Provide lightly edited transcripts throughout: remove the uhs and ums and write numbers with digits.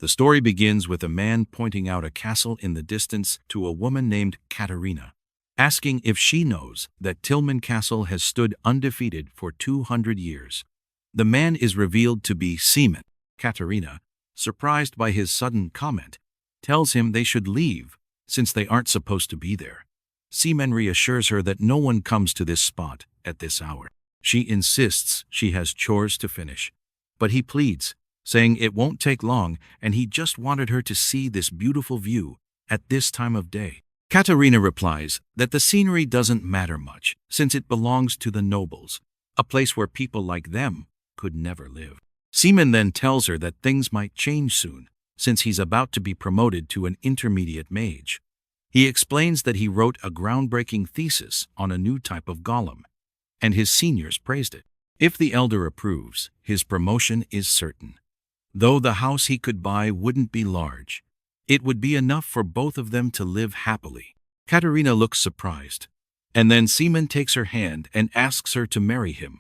The story begins with a man pointing out a castle in the distance to a woman named Katerina, asking if she knows that Tillman Castle has stood undefeated for 200 years. The man is revealed to be Sheymon. Katerina, surprised by his sudden comment, tells him they should leave since they aren't supposed to be there. Sheymon reassures her that no one comes to this spot at this hour. She insists she has chores to finish, but he pleads, saying it won't take long and he just wanted her to see this beautiful view at this time of day. Katerina replies that the scenery doesn't matter much since it belongs to the nobles, a place where people like them could never live. Sheymon then tells her that things might change soon since he's about to be promoted to an intermediate mage. He explains that he wrote a groundbreaking thesis on a new type of golem, and his seniors praised it. If the elder approves, his promotion is certain. Though the house he could buy wouldn't be large, it would be enough for both of them to live happily. Katerina looks surprised, and then Sheymon takes her hand and asks her to marry him,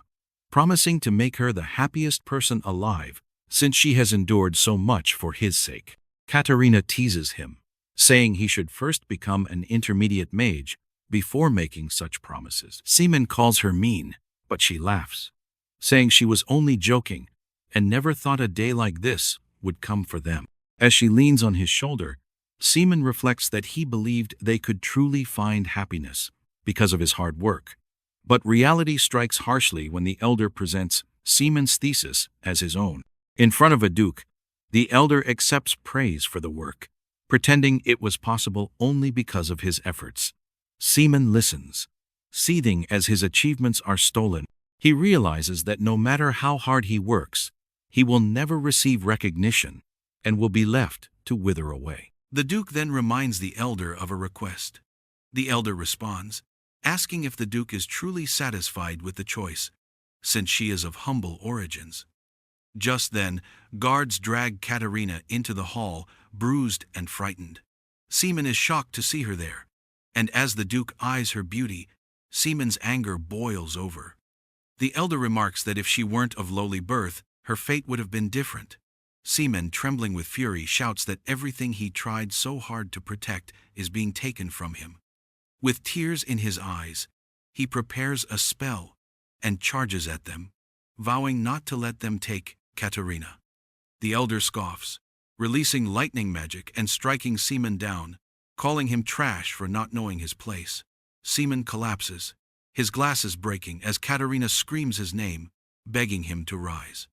promising to make her the happiest person alive since she has endured so much for his sake. Katerina teases him, saying he should first become an intermediate mage before making such promises. Sheymon calls her mean, but she laughs, saying she was only joking and never thought a day like this would come for them. As she leans on his shoulder, Sheymon reflects that he believed they could truly find happiness because of his hard work. But reality strikes harshly when the elder presents Sheymon's thesis as his own. In front of a duke, the elder accepts praise for the work, pretending it was possible only because of his efforts. Sheymon listens, seething as his achievements are stolen. He realizes that no matter how hard he works, he will never receive recognition and will be left to wither away. The duke then reminds the elder of a request. The elder responds, asking if the duke is truly satisfied with the choice, since she is of humble origins. Just then, guards drag Katerina into the hall, bruised and frightened. Sheymon is shocked to see her there, and as the duke eyes her beauty, Sheymon's anger boils over. The elder remarks that if she weren't of lowly birth, her fate would have been different. Sheymon, trembling with fury, shouts that everything he tried so hard to protect is being taken from him. With tears in his eyes, he prepares a spell and charges at them, vowing not to let them take Katerina. The elder scoffs, releasing lightning magic and striking Sheymon down, calling him trash for not knowing his place. Sheymon collapses, his glasses breaking as Katerina screams his name, begging him to rise.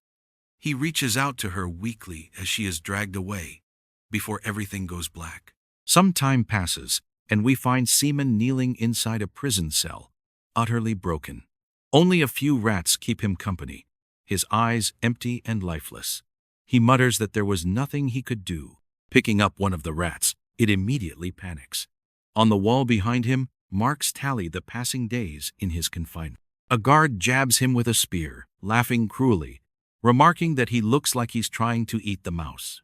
He reaches out to her weakly as she is dragged away, before everything goes black. Some time passes, and we find Sheymon kneeling inside a prison cell, utterly broken. Only a few rats keep him company, his eyes empty and lifeless. He mutters that there was nothing he could do. Picking up one of the rats, it immediately panics. On the wall behind him, marks tally the passing days in his confinement. A guard jabs him with a spear, laughing cruelly, remarking that he looks like he's trying to eat the mouse.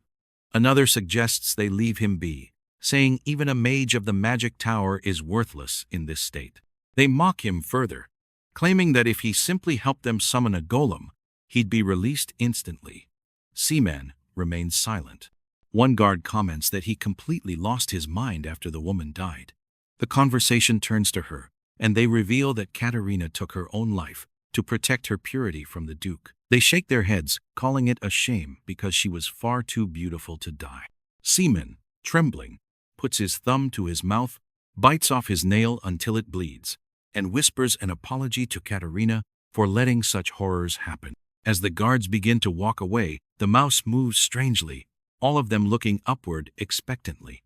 Another suggests they leave him be, saying even a mage of the Magic Tower is worthless in this state. They mock him further, claiming that if he simply helped them summon a golem, he'd be released instantly. Sheymon remains silent. One guard comments that he completely lost his mind after the woman died. The conversation turns to her, and they reveal that Katerina took her own life to protect her purity from the duke. They shake their heads, calling it a shame because she was far too beautiful to die. Sheymon, trembling, puts his thumb to his mouth, bites off his nail until it bleeds, and whispers an apology to Katerina for letting such horrors happen. As the guards begin to walk away, the mouse moves strangely, all of them looking upward expectantly.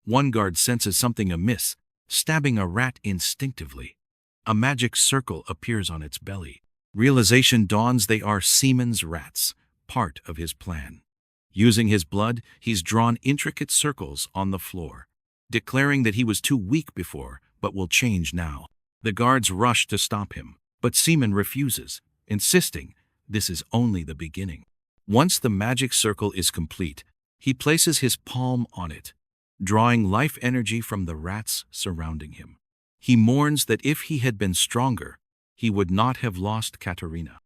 One guard senses something amiss, stabbing a rat instinctively. A magic circle appears on its belly. Realization dawns they are Sheymon's rats, part of his plan. Using his blood, he's drawn intricate circles on the floor, declaring that he was too weak before, but will change now. The guards rush to stop him, but Sheymon refuses, insisting this is only the beginning. Once the magic circle is complete, he places his palm on it, drawing life energy from the rats surrounding him. He mourns that if he had been stronger, he would not have lost Katerina.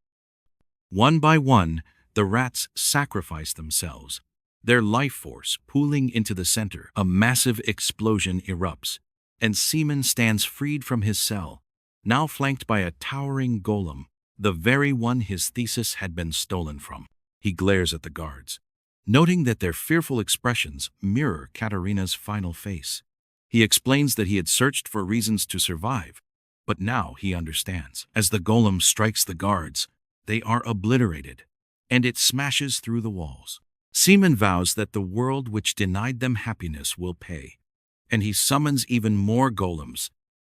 One by one, the rats sacrifice themselves, their life force pooling into the center. A massive explosion erupts, and Sheymon stands freed from his cell, now flanked by a towering golem, the very one his thesis had been stolen from. He glares at the guards, noting that their fearful expressions mirror Katarina's final face. He explains that he had searched for reasons to survive, but now he understands. As the golem strikes the guards, they are obliterated, and it smashes through the walls. Sheymon vows that the world which denied them happiness will pay, and he summons even more golems,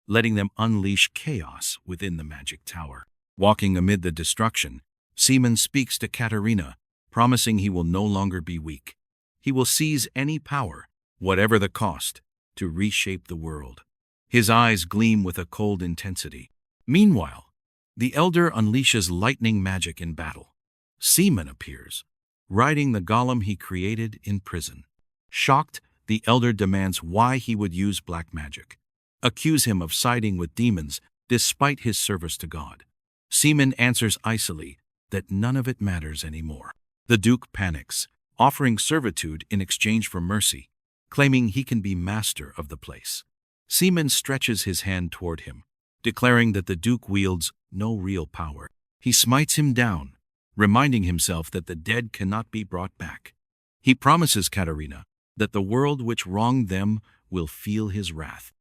letting them unleash chaos within the magic tower. Walking amid the destruction, Sheymon speaks to Katarina, promising he will no longer be weak. He will seize any power, whatever the cost, to reshape the world. His eyes gleam with a cold intensity. Meanwhile, the Elder unleashes lightning magic in battle. Sheymon appears, riding the golem he created in prison. Shocked, the Elder demands why he would use black magic, accuse him of siding with demons despite his service to God. Sheymon answers icily that none of it matters anymore. The Duke panics, offering servitude in exchange for mercy, claiming he can be master of the place. Sheymon stretches his hand toward him, declaring that the Duke wields no real power. He smites him down, reminding himself that the dead cannot be brought back. He promises Katarina that the world which wronged them will feel his wrath.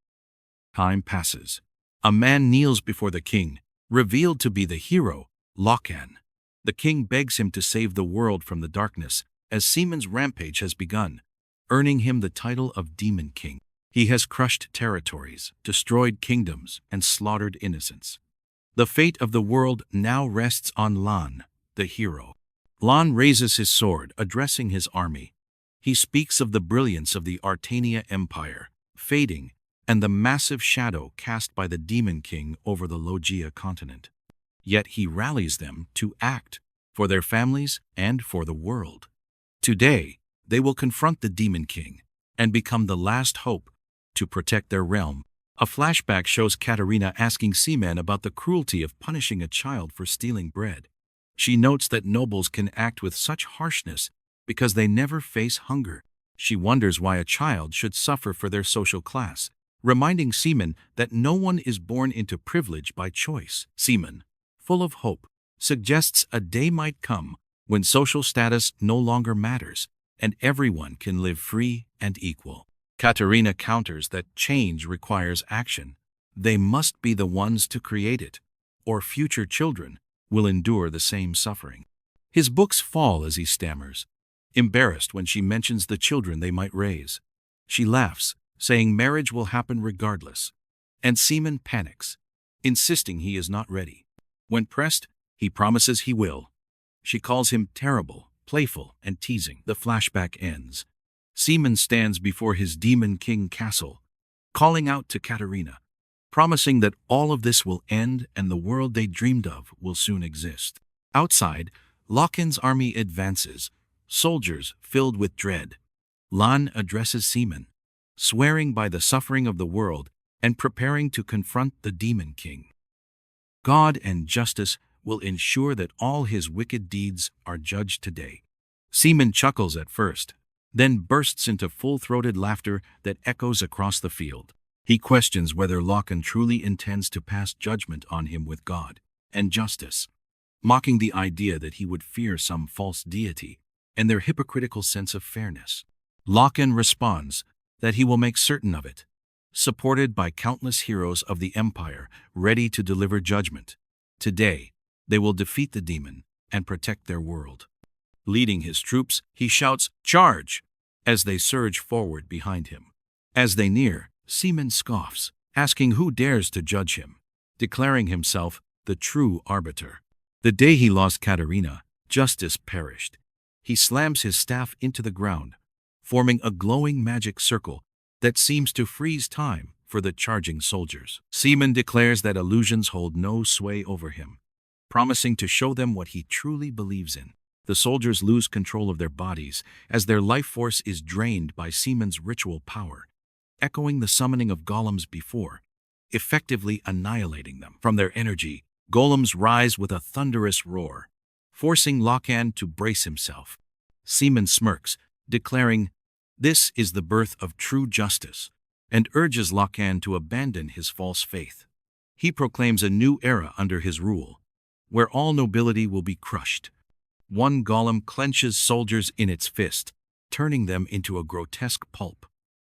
Time passes. A man kneels before the king, revealed to be the hero, Lokan. The king begs him to save the world from the darkness, as Sheymon's rampage has begun, earning him the title of Demon King. He has crushed territories, destroyed kingdoms, and slaughtered innocents. The fate of the world now rests on Lan, the hero. Lan raises his sword, addressing his army. He speaks of the brilliance of the Artania Empire, fading, and the massive shadow cast by the Demon King over the Logia continent. Yet he rallies them to act for their families and for the world. Today, they will confront the Demon King and become the last hope to protect their realm. A flashback shows Katarina asking Sheymon about the cruelty of punishing a child for stealing bread. She notes that nobles can act with such harshness because they never face hunger. She wonders why a child should suffer for their social class, reminding Sheymon that no one is born into privilege by choice. Sheymon, full of hope, suggests a day might come when social status no longer matters and everyone can live free and equal. Katarina counters that change requires action. They must be the ones to create it, or future children will endure the same suffering. His books fall as he stammers, embarrassed when she mentions the children they might raise. She laughs, saying marriage will happen regardless, and Sheymon panics, insisting he is not ready. When pressed, he promises he will. She calls him terrible, playful, and teasing. The flashback ends. Sheymon stands before his Demon King castle, calling out to Katarina, promising that all of this will end and the world they dreamed of will soon exist. Outside, Lokan's army advances, soldiers filled with dread. Lan addresses Sheymon, swearing by the suffering of the world and preparing to confront the Demon King. God and justice will ensure that all his wicked deeds are judged today. Sheymon chuckles at first, then bursts into full-throated laughter that echoes across the field. He questions whether Lokan truly intends to pass judgment on him with God and justice, mocking the idea that he would fear some false deity and their hypocritical sense of fairness. Lokan responds that he will make certain of it, supported by countless heroes of the Empire ready to deliver judgment. Today, they will defeat the demon and protect their world. Leading his troops, he shouts, "Charge!" as they surge forward behind him. As they near, Sheymon scoffs, asking who dares to judge him, declaring himself the true arbiter. The day he lost Katarina, justice perished. He slams his staff into the ground, forming a glowing magic circle that seems to freeze time for the charging soldiers. Sheymon declares that illusions hold no sway over him, promising to show them what he truly believes in. The soldiers lose control of their bodies as their life force is drained by Sheymon's ritual power, echoing the summoning of golems before, effectively annihilating them. From their energy, golems rise with a thunderous roar, forcing Lokan to brace himself. Sheymon smirks, declaring, "This is the birth of true justice," and urges Lokan to abandon his false faith. He proclaims a new era under his rule, where all nobility will be crushed. One golem clenches soldiers in its fist, turning them into a grotesque pulp.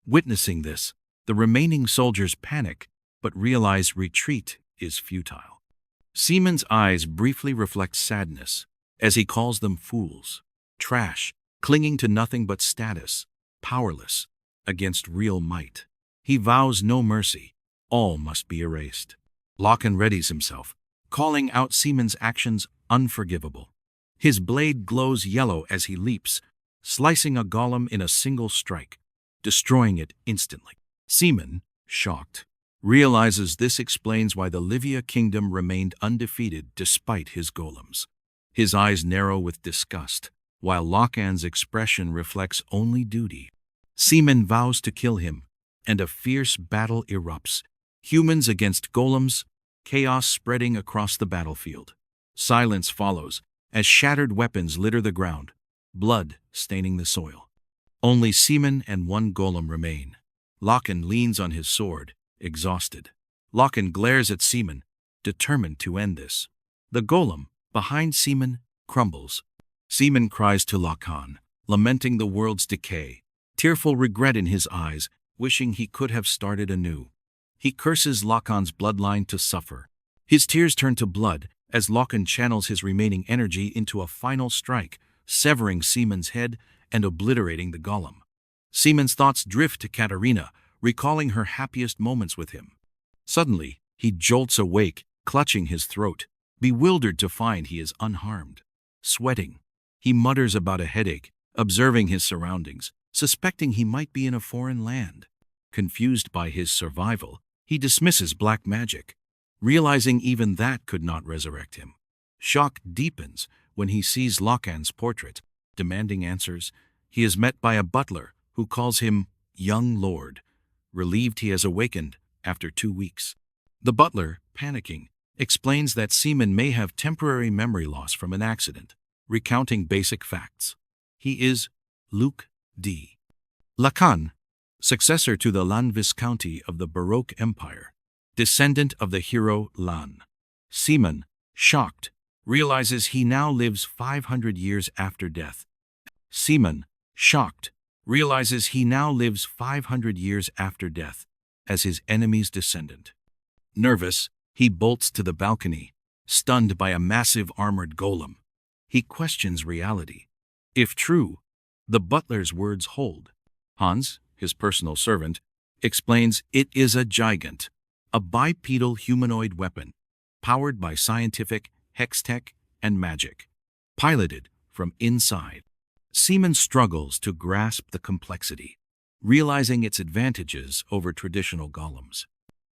Witnessing this, the remaining soldiers panic, but realize retreat is futile. Sheemon's eyes briefly reflect sadness, as he calls them fools, trash, clinging to nothing but status, powerless against real might. He vows no mercy, all must be erased. Lokan readies himself, calling out Sheemon's actions unforgivable. His blade glows yellow as he leaps, slicing a golem in a single strike, destroying it instantly. Sheymon, shocked, realizes this explains why the Livia kingdom remained undefeated despite his golems. His eyes narrow with disgust, while Lokan's expression reflects only duty. Sheymon vows to kill him, and a fierce battle erupts. Humans against golems, chaos spreading across the battlefield. Silence follows, as shattered weapons litter the ground, blood staining the soil. Only Sheymon and one golem remain. Lokan leans on his sword, exhausted. Lokan glares at Sheymon, determined to end this. The golem, behind Sheymon, crumbles. Sheymon cries to Lokan, lamenting the world's decay, tearful regret in his eyes, wishing he could have started anew. He curses Lokan's bloodline to suffer. His tears turn to blood as Lokan channels his remaining energy into a final strike, severing Sheemon's head and obliterating the golem. Sheemon's thoughts drift to Katarina, recalling her happiest moments with him. Suddenly, he jolts awake, clutching his throat, bewildered to find he is unharmed. Sweating, he mutters about a headache, observing his surroundings, suspecting he might be in a foreign land. Confused by his survival, he dismisses black magic, realizing even that could not resurrect him. Shock deepens when he sees Lokan's portrait, demanding answers. He is met by a butler who calls him young lord, relieved he has awakened after 2 weeks. The butler, panicking, explains that Sheymon may have temporary memory loss from an accident, recounting basic facts. He is Luke D. Lacan, successor to the Lan Viscounty of the Baroque Empire, descendant of the hero Lan. Sheymon, shocked, realizes he now lives 500 years after death. Sheymon, shocked, realizes he now lives 500 years after death as his enemy's descendant. Nervous, he bolts to the balcony, stunned by a massive armored golem. He questions reality. If true, the butler's words hold. Hans, his personal servant, explains it is a gigant, a bipedal humanoid weapon, powered by scientific, hextech, and magic, piloted from inside. Sheymon struggles to grasp the complexity, realizing its advantages over traditional golems.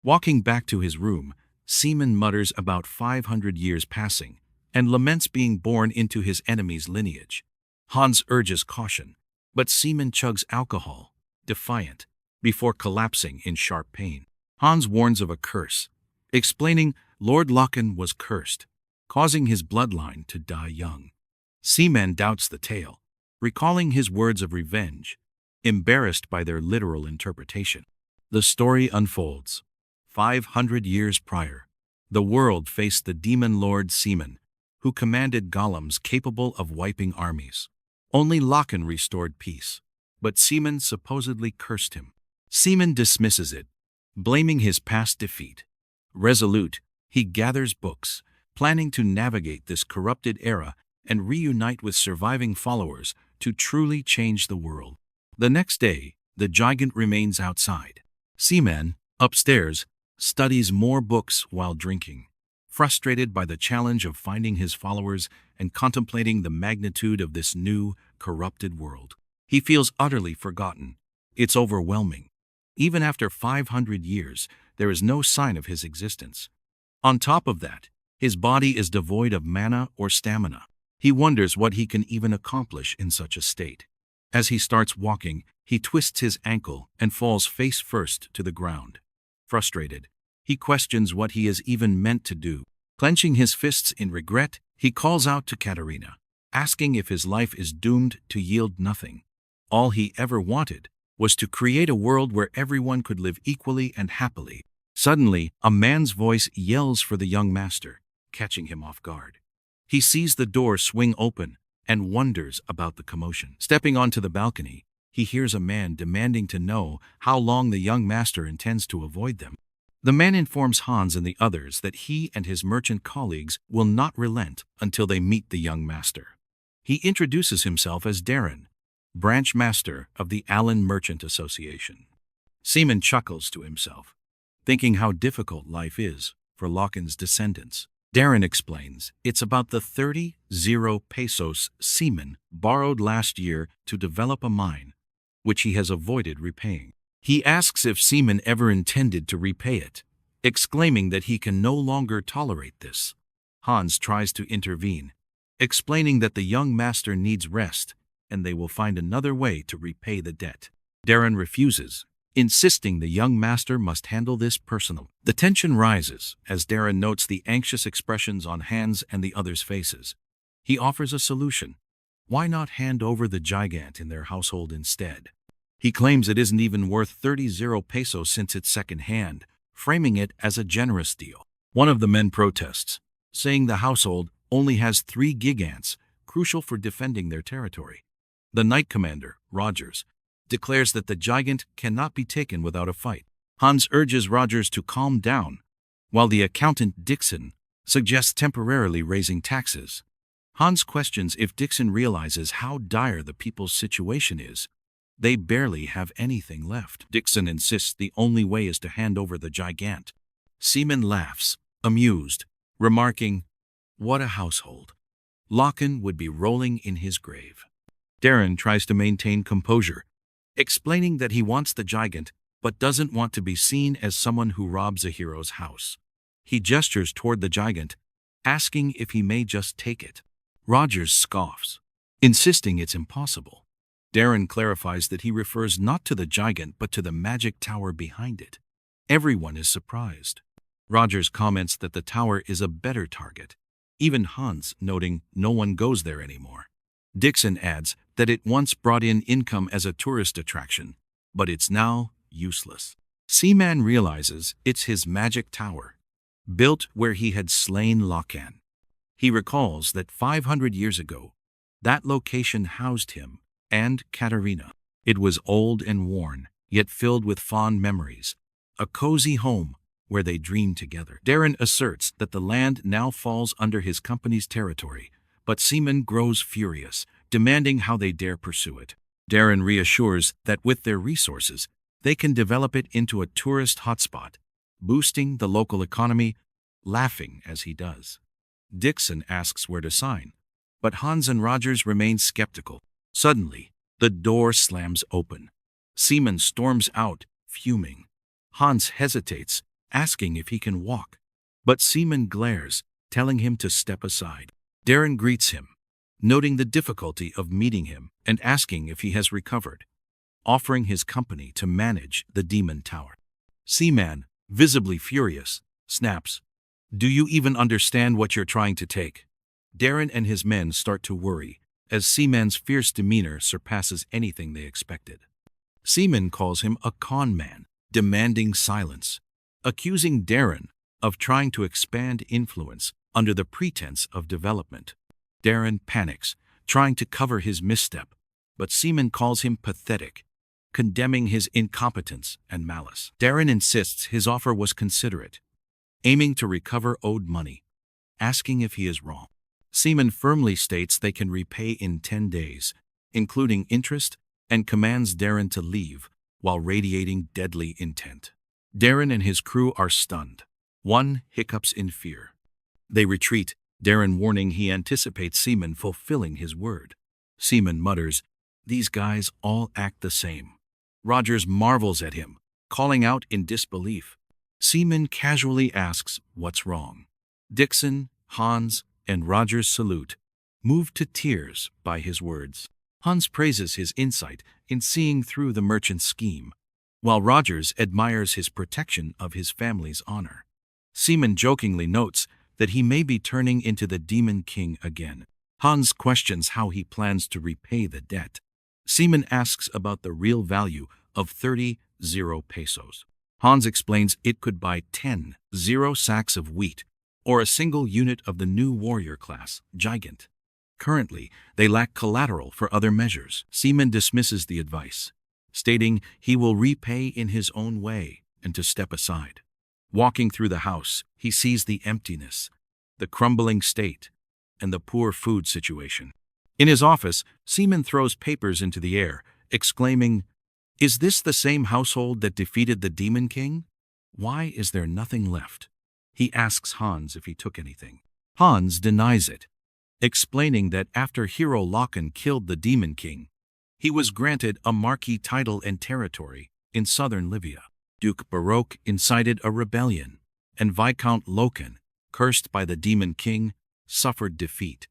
Walking back to his room, Sheymon mutters about 500 years passing and laments being born into his enemy's lineage. Hans urges caution, but Sheymon chugs alcohol, defiant, before collapsing in sharp pain. Hans warns of a curse, explaining Lord Lokan was cursed, causing his bloodline to die young. Sheymon doubts the tale, recalling his words of revenge, embarrassed by their literal interpretation. The story unfolds. 500 years prior, the world faced the demon lord Sheymon, who commanded golems capable of wiping armies. Only Lokan restored peace, but Sheymon supposedly cursed him. Sheymon dismisses it, blaming his past defeat. Resolute, he gathers books, planning to navigate this corrupted era and reunite with surviving followers to truly change the world. The next day, the gigant remains outside. Sheymon, upstairs, studies more books while drinking, frustrated by the challenge of finding his followers and contemplating the magnitude of this new, corrupted world. He feels utterly forgotten. It's overwhelming. Even after 500 years, there is no sign of his existence. On top of that, his body is devoid of mana or stamina. He wonders what he can even accomplish in such a state. As he starts walking, he twists his ankle and falls face first to the ground. Frustrated, he questions what he is even meant to do. Clenching his fists in regret, he calls out to Katarina, asking if his life is doomed to yield nothing. All he ever wanted was to create a world where everyone could live equally and happily. Suddenly, a man's voice yells for the young master, catching him off guard. He sees the door swing open and wonders about the commotion. Stepping onto the balcony, he hears a man demanding to know how long the young master intends to avoid them. The man informs Hans and the others that he and his merchant colleagues will not relent until they meet the young master. He introduces himself as Darren, branch master of the Allen Merchant Association. Sheymon chuckles to himself, thinking how difficult life is for Locken's descendants. Darren explains it's about the 30 pesos Sheymon borrowed last year to develop a mine, which he has avoided repaying. He asks if Sheymon ever intended to repay it, exclaiming that he can no longer tolerate this. Hans tries to intervene, explaining that the young master needs rest and they will find another way to repay the debt. Darren refuses, insisting the young master must handle this personally. The tension rises as Darren notes the anxious expressions on Hans and the others' faces. He offers a solution. Why not hand over the gigant in their household instead? He claims it isn't even worth 30 pesos since it's second-hand, framing it as a generous deal. One of the men protests, saying the household only has 3 gigants, crucial for defending their territory. The Knight Commander, Rogers, declares that the gigant cannot be taken without a fight. Hans urges Rogers to calm down, while the accountant Dixon suggests temporarily raising taxes. Hans questions if Dixon realizes how dire the people's situation is. They barely have anything left. Dixon insists the only way is to hand over the gigant. Sheymon laughs, amused, remarking, "What a household. Locken would be rolling in his grave." Darren tries to maintain composure, explaining that he wants the gigant but doesn't want to be seen as someone who robs a hero's house. He gestures toward the gigant, asking if he may just take it. Rogers scoffs, insisting it's impossible. Darren clarifies that he refers not to the gigant but to the magic tower behind it. Everyone is surprised. Rogers comments that the tower is a better target, even Hans noting no one goes there anymore. Dixon adds that it once brought in income as a tourist attraction, but it's now useless. Sheymon realizes it's his magic tower, built where he had slain Locken. He recalls that 500 years ago, that location housed him and Katarina. It was old and worn, yet filled with fond memories, a cozy home where they dreamed together. Darren asserts that the land now falls under his company's territory, but Sheymon grows furious, demanding how they dare pursue it. Darren reassures that with their resources, they can develop it into a tourist hotspot, boosting the local economy, laughing as he does. Dixon asks where to sign, but Hans and Rogers remain skeptical. Suddenly, the door slams open. Sheymon storms out, fuming. Hans hesitates, asking if he can walk, but Sheymon glares, telling him to step aside. Darren greets him, noting the difficulty of meeting him and asking if he has recovered, offering his company to manage the Demon Tower. Sheymon, visibly furious, snaps, "Do you even understand what you're trying to take?" Darren and his men start to worry, as Sheymon's fierce demeanor surpasses anything they expected. Sheymon calls him a con man, demanding silence, accusing Darren of trying to expand influence under the pretense of development. Darren panics, trying to cover his misstep, but Sheymon calls him pathetic, condemning his incompetence and malice. Darren insists his offer was considerate, aiming to recover owed money, asking if he is wrong. Sheymon firmly states they can repay in 10 days, including interest, and commands Darren to leave while radiating deadly intent. Darren and his crew are stunned. One hiccups in fear. They retreat, Darren warning he anticipates Sheymon fulfilling his word. Sheymon mutters, "These guys all act the same." Rogers marvels at him, calling out in disbelief. Sheymon casually asks what's wrong. Dixon, Hans, and Rogers salute, moved to tears by his words. Hans praises his insight in seeing through the merchant's scheme, while Rogers admires his protection of his family's honor. Sheymon jokingly notes that he may be turning into the Demon King again. Hans questions how he plans to repay the debt. Sheymon asks about the real value of 30 pesos. Hans explains it could buy 10 sacks of wheat or a single unit of the new warrior class, Gigant. Currently, they lack collateral for other measures. Sheymon dismisses the advice, stating he will repay in his own way and to step aside. Walking through the house, he sees the emptiness, the crumbling state, and the poor food situation. In his office, Sheymon throws papers into the air, exclaiming, "Is this the same household that defeated the Demon King? Why is there nothing left?" He asks Hans if he took anything. Hans denies it, explaining that after Hero Loken killed the Demon King, he was granted a marquis title and territory in southern Livia. Duke Baroque incited a rebellion, and Viscount Loken, cursed by the Demon King, suffered defeat,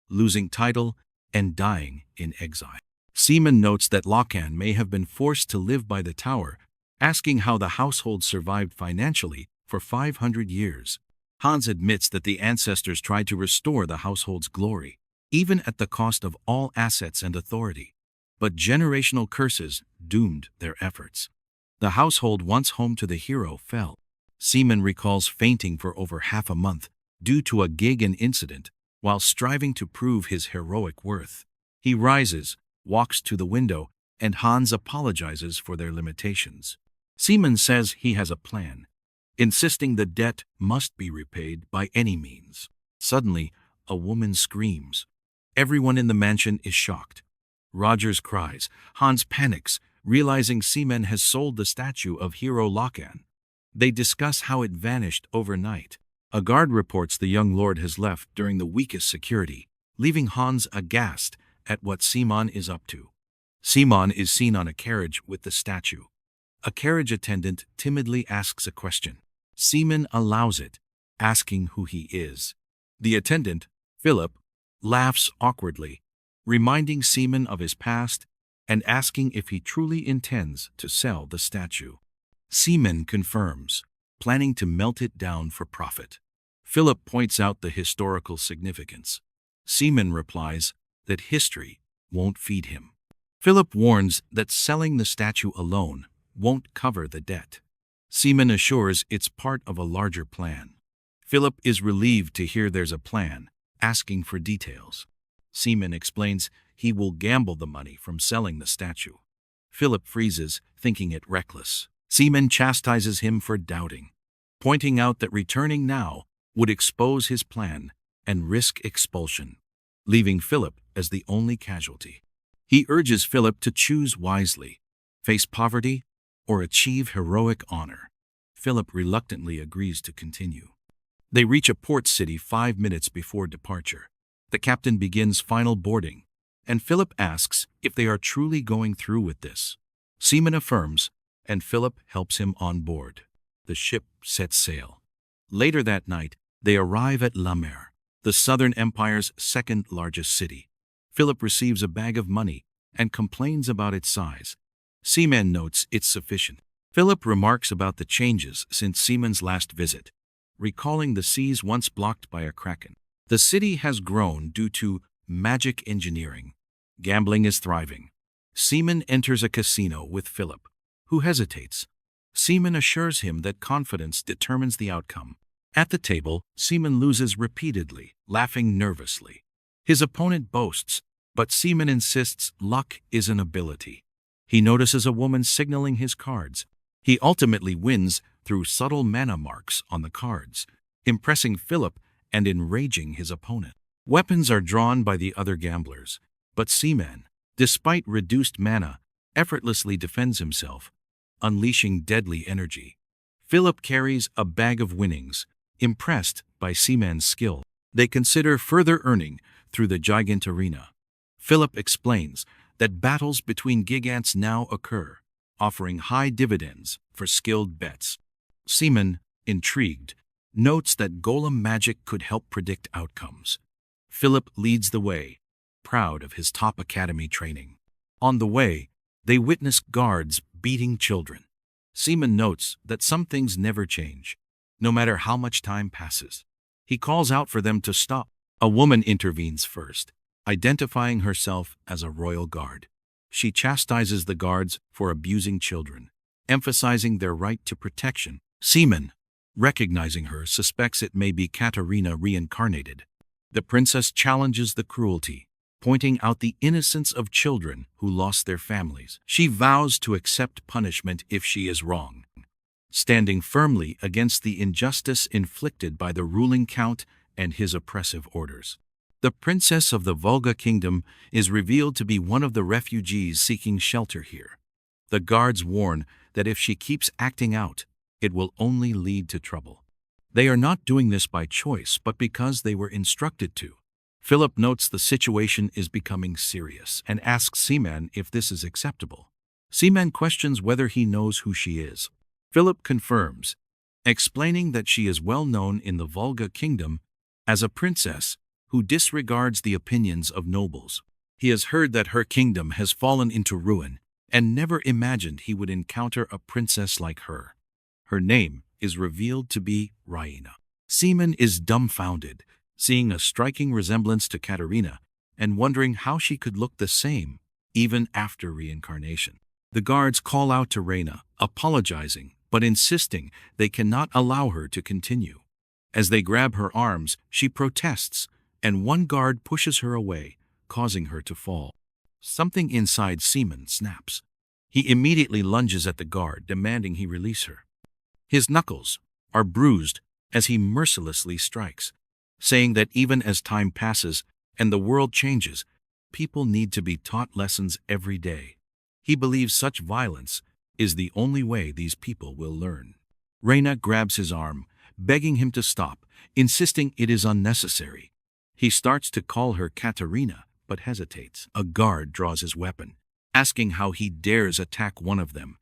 losing title and dying in exile. Sheymon notes that Loken may have been forced to live by the tower, asking how the household survived financially for 500 years. Hans admits that the ancestors tried to restore the household's glory, even at the cost of all assets and authority. But generational curses doomed their efforts. The household once home to the hero fell. Sheymon recalls fainting for over half a month due to a Gigan incident while striving to prove his heroic worth. He rises, walks to the window, and Hans apologizes for their limitations. Sheymon says he has a plan, insisting the debt must be repaid by any means. Suddenly, a woman screams. Everyone in the mansion is shocked. Rogers cries. Hans panics, realizing Sheymon has sold the statue of Hero Loken. They discuss how it vanished overnight. A guard reports the young lord has left during the weakest security, leaving Hans aghast at what Sheymon is up to. Sheymon is seen on a carriage with the statue. A carriage attendant timidly asks a question. Sheymon allows it, asking who he is. The attendant, Philip, laughs awkwardly, reminding Sheymon of his past and asking if he truly intends to sell the statue. Sheymon confirms, planning to melt it down for profit. Philip points out the historical significance. Sheymon replies that history won't feed him. Philip warns that selling the statue alone won't cover the debt. Sheymon assures it's part of a larger plan. Philip is relieved to hear there's a plan, asking for details. Sheymon explains he will gamble the money from selling the statue. Philip freezes, thinking it reckless. Sheymon chastises him for doubting, pointing out that returning now would expose his plan and risk expulsion, leaving Philip as the only casualty. He urges Philip to choose wisely, face poverty, or achieve heroic honor. Philip reluctantly agrees to continue. They reach a port city 5 minutes before departure. The captain begins final boarding, and Philip asks if they are truly going through with this. Sheymon affirms, and Philip helps him on board. The ship sets sail. Later that night, they arrive at La Mer, the Southern Empire's second largest city. Philip receives a bag of money and complains about its size. Sheymon notes it's sufficient. Philip remarks about the changes since Sheymon's last visit, recalling the seas once blocked by a kraken. The city has grown due to magic engineering. Gambling is thriving. Sheymon enters a casino with Philip, who hesitates. Sheymon assures him that confidence determines the outcome. At the table, Sheymon loses repeatedly, laughing nervously. His opponent boasts, but Sheymon insists luck is an ability. He notices a woman signaling his cards. He ultimately wins through subtle mana marks on the cards, impressing Philip and enraging his opponent. Weapons are drawn by the other gamblers, but Sheymon, despite reduced mana, effortlessly defends himself, unleashing deadly energy. Philip carries a bag of winnings, impressed by Sheymon's skill. They consider further earning through the Gigant Arena. Philip explains that battles between gigants now occur, offering high dividends for skilled bets. Sheymon, intrigued, notes that golem magic could help predict outcomes. Philip leads the way, proud of his top academy training. On the way, they witness guards beating children. Sheymon notes that some things never change, no matter how much time passes. He calls out for them to stop. A woman intervenes first, identifying herself as a royal guard. She chastises the guards for abusing children, emphasizing their right to protection. Sheymon, recognizing her, suspects it may be Katarina reincarnated. The princess challenges the cruelty, pointing out the innocence of children who lost their families. She vows to accept punishment if she is wrong, standing firmly against the injustice inflicted by the ruling count and his oppressive orders. The princess of the Volga kingdom is revealed to be one of the refugees seeking shelter here. The guards warn that if she keeps acting out, it will only lead to trouble. They are not doing this by choice, but because they were instructed to. Philip notes the situation is becoming serious and asks Sheymon if this is acceptable. Sheymon questions whether he knows who she is. Philip confirms, explaining that she is well known in the Volga kingdom as a princess who disregards the opinions of nobles. He has heard that her kingdom has fallen into ruin and never imagined he would encounter a princess like her. Her name is revealed to be Raina. Sheymon is dumbfounded, seeing a striking resemblance to Katarina and wondering how she could look the same even after reincarnation. The guards call out to Raina, apologizing but insisting they cannot allow her to continue. As they grab her arms, she protests, and one guard pushes her away, causing her to fall. Something inside Sheymon snaps. He immediately lunges at the guard, demanding he release her. His knuckles are bruised as he mercilessly strikes, saying that even as time passes and the world changes, people need to be taught lessons every day. He believes such violence is the only way these people will learn. Raina grabs his arm, begging him to stop, insisting it is unnecessary. He starts to call her Katarina, but hesitates. A guard draws his weapon, asking how he dares attack one of them,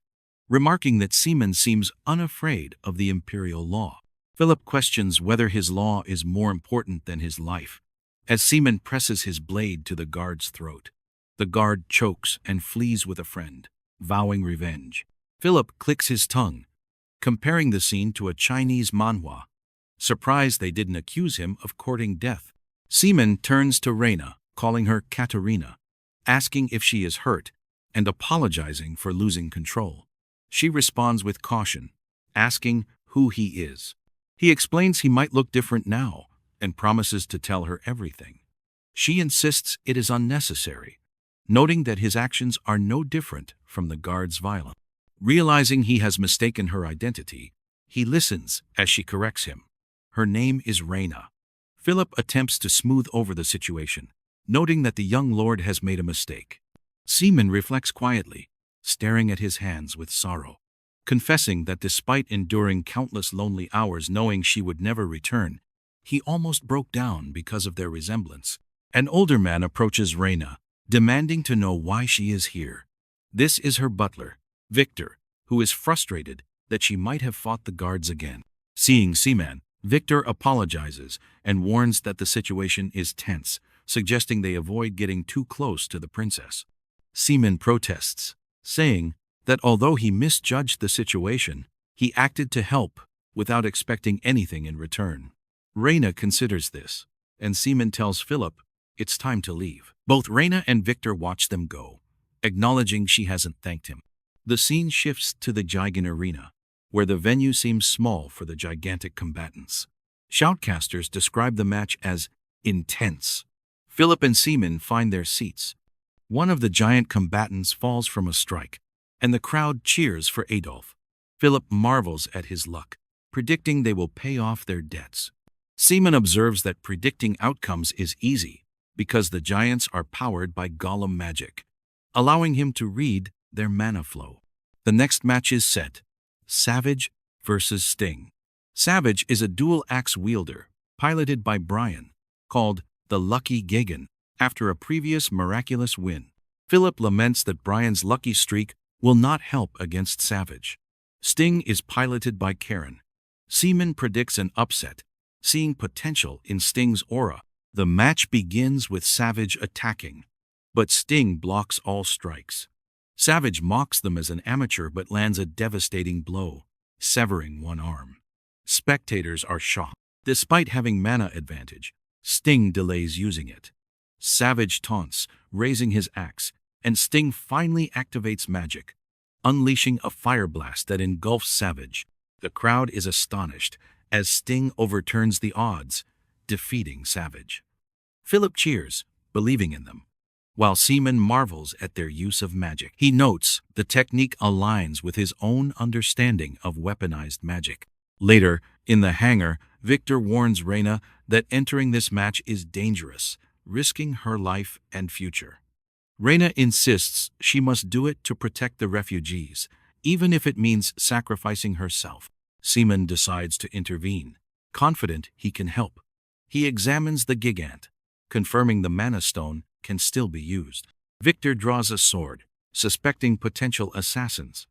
remarking that Sheymon seems unafraid of the imperial law. Philip questions whether his law is more important than his life, as Sheymon presses his blade to the guard's throat. The guard chokes and flees with a friend, vowing revenge. Philip clicks his tongue, comparing the scene to a Chinese manhwa, surprised they didn't accuse him of courting death. Sheymon turns to Raina, calling her Katarina, asking if she is hurt and apologizing for losing control. She responds with caution, asking who he is. He explains he might look different now and promises to tell her everything. She insists it is unnecessary, noting that his actions are no different from the guard's violence. Realizing he has mistaken her identity, he listens as she corrects him. Her name is Raina. Philip attempts to smooth over the situation, noting that the young lord has made a mistake. Sheymon reflects quietly, staring at his hands with sorrow, confessing that despite enduring countless lonely hours knowing she would never return, he almost broke down because of their resemblance. An older man approaches Raina, demanding to know why she is here. This is her butler, Victor, who is frustrated that she might have fought the guards again. Seeing Sheymon, Victor apologizes and warns that the situation is tense, suggesting they avoid getting too close to the princess. Sheymon protests, saying that although he misjudged the situation, he acted to help without expecting anything in return. Raina considers this, and Sheymon tells Philip it's time to leave. Both Raina and Victor watch them go, acknowledging she hasn't thanked him. The scene shifts to the Gigan Arena, where the venue seems small for the gigantic combatants. Shoutcasters describe the match as intense. Philip and Sheymon find their seats. One of the giant combatants falls from a strike, and the crowd cheers for Adolf. Philip marvels at his luck, predicting they will pay off their debts. Sheymon observes that predicting outcomes is easy because the giants are powered by golem magic, allowing him to read their mana flow. The next match is set: Savage versus Sting. Savage is a dual-axe wielder, piloted by Brian, called the Lucky Gagan, after a previous miraculous win. Philip laments that Brian's lucky streak will not help against Savage. Sting is piloted by Karen. Sheymon predicts an upset, seeing potential in Sting's aura. The match begins with Savage attacking, but Sting blocks all strikes. Savage mocks them as an amateur but lands a devastating blow, severing one arm. Spectators are shocked. Despite having mana advantage, Sting delays using it. Savage taunts, raising his axe, and Sting finally activates magic, unleashing a fire blast that engulfs Savage. The crowd is astonished as Sting overturns the odds, defeating Savage. Philip cheers, believing in them, while Sheymon marvels at their use of magic. He notes the technique aligns with his own understanding of weaponized magic. Later, in the hangar, Victor warns Reina that entering this match is dangerous, risking her life and future. Reina insists she must do it to protect the refugees, even if it means sacrificing herself. Sheymon decides to intervene, confident he can help. He examines the gigant, confirming the mana stone can still be used. Victor draws a sword, suspecting potential assassins.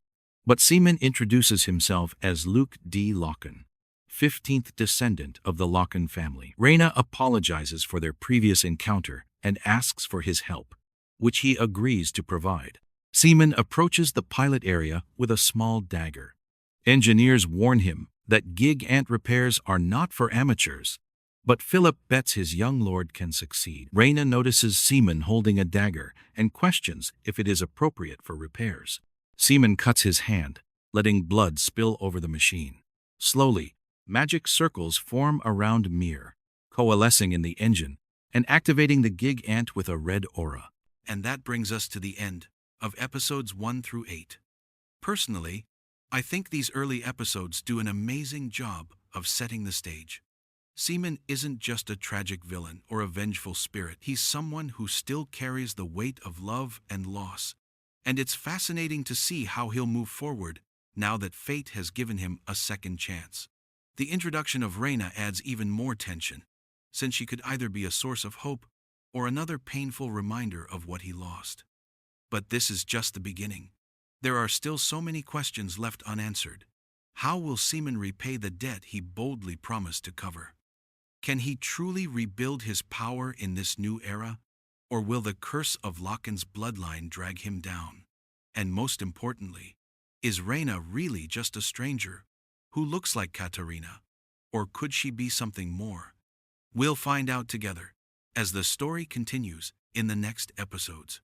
But Sheymon introduces himself as Luke D. Locken, 15th descendant of the Locken family. Reina apologizes for their previous encounter and asks for his help, which he agrees to provide. Sheymon approaches the pilot area with a small dagger. Engineers warn him that gig ant repairs are not for amateurs, but Philip bets his young lord can succeed. Reina notices Sheymon holding a dagger and questions if it is appropriate for repairs. Sheymon cuts his hand, letting blood spill over the machine. Slowly, magic circles form around Mir, coalescing in the engine and activating the gig ant with a red aura. And that brings us to the end of episodes 1 through 8. Personally, I think these early episodes do an amazing job of setting the stage. Sheymon isn't just a tragic villain or a vengeful spirit. He's someone who still carries the weight of love and loss. And it's fascinating to see how he'll move forward now that fate has given him a second chance. The introduction of Reina adds even more tension, since she could either be a source of hope or another painful reminder of what he lost. But this is just the beginning. There are still so many questions left unanswered. How will Sheymon repay the debt he boldly promised to cover? Can he truly rebuild his power in this new era? Or will the curse of Locken's bloodline drag him down? And most importantly, is Reina really just a stranger who looks like Katarina? Or could she be something more? We'll find out together as the story continues in the next episodes.